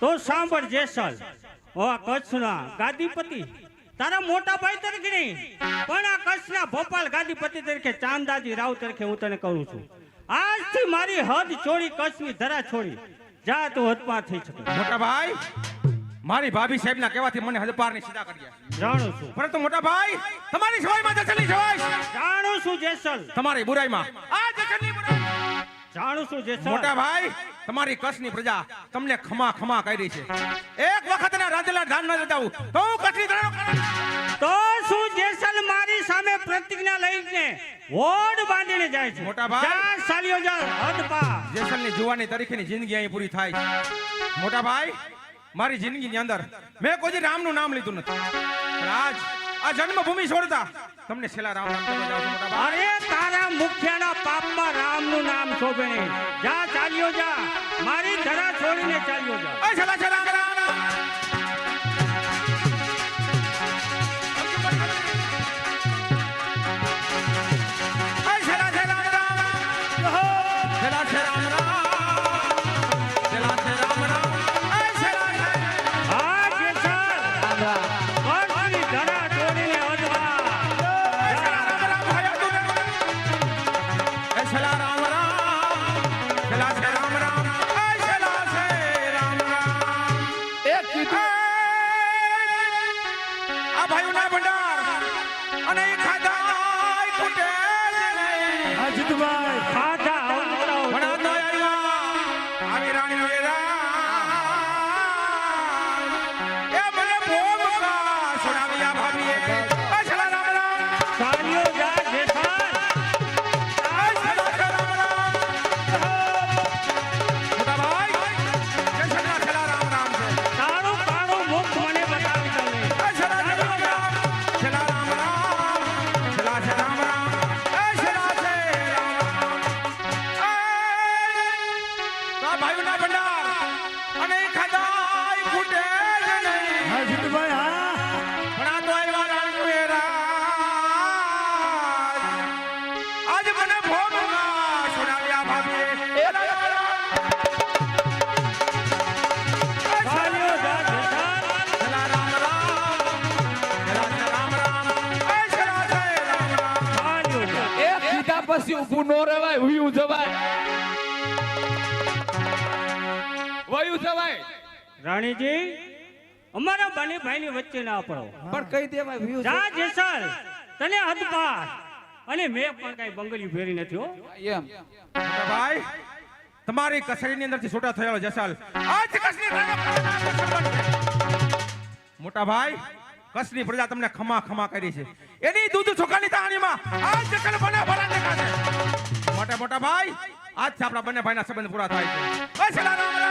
તો સાંભળ જેસલ, ઓ કચ્છના ગાદીપતિ તારા મોટા ભાઈ તરીકે નહીં, પણ આ કચ્છના ભોપાલ ગાદીપતિ તરીકે ચાંદાજી રાવ તરીકે હું તને કહું છું, આજથી મારી હદ છોડી કચ્છની ધરા છોડી જા, તું હદપાર થઈ શકે. મોટા ભાઈ, મારી ભાભી સાહેબના કહેવાથી મને હદપારની સીધા કર્યા. જાણું છું, પરંતુ મોટા ભાઈ, તમારી સવાઈમાં જસલની સવાઈ. જાણું છું જેસલ, તમારી બુરાઈમાં આ જસલની બુરાઈ. જાણું છું જેસલ. મોટા ભાઈ, તમારી કચ્છની પ્રજા તમને ખમા ખમા કરી છે. એક વખતના રાજલા ધાન ન જતાવું તો હું કચ્છની ધરાનો તો શું જેસલ મારી સામે પ્રતિજ્ઞા લઈને વોડ બાંધીને જાય છે? મોટા ભાઈ, જા સાલીઓ જા, હદપાર. જેસલની જુવાની તરીકેની જિંદગી અહીં પૂરી થાય. મોટા ભાઈ, મારી જિંદગીની અંદર મેં કોઈ રામનું નામ લીધું નથી, પણ આજ આ જન્મભૂમિ છોડતા તમને છેલ્લા રામ નામ કહેવા જાઉં છું. મોટા ભાઈ, અરે તારા મુખ્યના પાપમાં રામનું નામ શોભે નહીં. જા ચાલ્યો જા, મારી ધરા છોડીને ચાલ્યો જા. ઓય છેલ્લા છેલ્લા રામ રામ. પછી ઊભું નો રહેવાય, વયું જવાય, વયું જવાય. રાણીજી, અમારા બને ભાઈની વચ્ચે ના પડો, પણ કહી દેવાય વયું જા જેસલ, તને હદપાર. અને મેં પણ કઈ બંગલિયું ફેરી નથી હો. એમ મોટા ભાઈ, તમારી કસરીની અંદરથી છૂટા થયો જસલ આજ કચ્છની મોટા ભાઈ, કચ્છની પ્રજા તમને ખમા ખમા કરી છે. એની દૂધ ચોખાની કહાણીમાં આજ જસલ બને ભલા દેખાશે. મોટા ભાઈ, આજથી આપણા બંને ભાઈના સંબંધ પૂરા થાય છે.